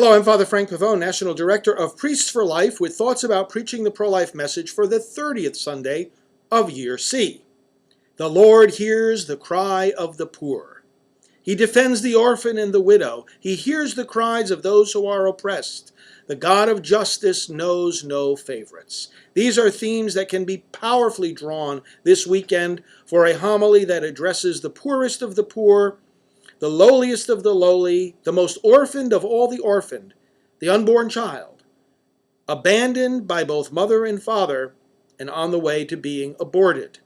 Hello, I'm Father Frank Pavone, National Director of Priests for Life, with thoughts about preaching the pro-life message for the 30th Sunday of Year C. The Lord hears the cry of the poor. He defends the orphan and the widow. He hears the cries of those who are oppressed. The God of justice knows no favorites. These are themes that can be powerfully drawn this weekend for a homily that addresses the poorest of the poor, the lowliest of the lowly, the most orphaned of all the orphaned, the unborn child, abandoned by both mother and father and on the way to being aborted.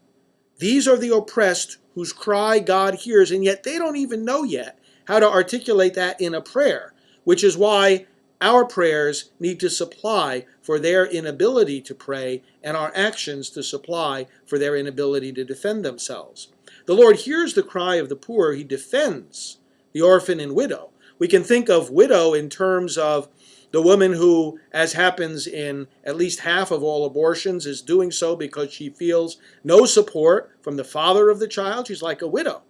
These are the oppressed whose cry God hears, and yet they don't even know yet how to articulate that in a prayer, which is why our prayers need to supply for their inability to pray and our actions to supply for their inability to defend themselves. The Lord hears the cry of the poor. He defends the orphan and widow. We can think of widow in terms of the woman who, as happens in at least half of all abortions, is doing so because she feels no support from the father of the child. She's like a widow.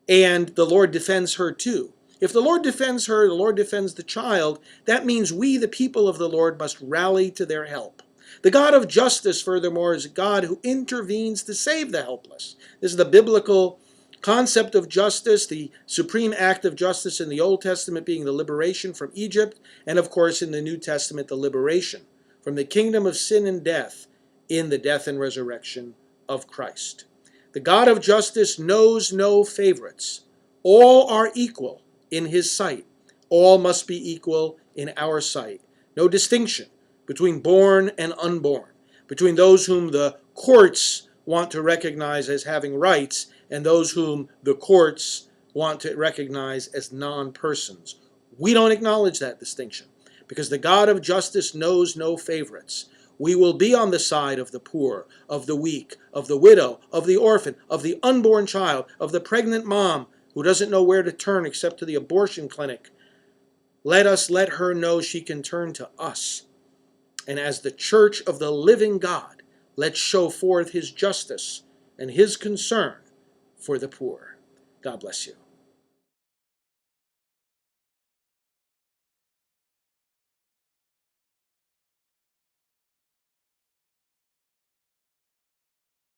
And the Lord defends her too. If the Lord defends her, the Lord defends the child, that means we, the people of the Lord, must rally to their help. The God of justice, furthermore, is a God who intervenes to save the helpless. This is the biblical concept of justice, the supreme act of justice in the Old Testament being the liberation from Egypt, and of course in the New Testament, the liberation from the kingdom of sin and death in the death and resurrection of Christ. The God of justice knows no favorites. All are equal in his sight. All must be equal in our sight. No distinction between born and unborn, between those whom the courts want to recognize as having rights and those whom the courts want to recognize as non-persons. We don't acknowledge that distinction because the God of justice knows no favorites. We will be on the side of the poor, of the weak, of the widow, of the orphan, of the unborn child, of the pregnant mom who doesn't know where to turn except to the abortion clinic. Let her know she can turn to us. And as the church of the living God, let's show forth his justice and his concern for the poor. God bless you.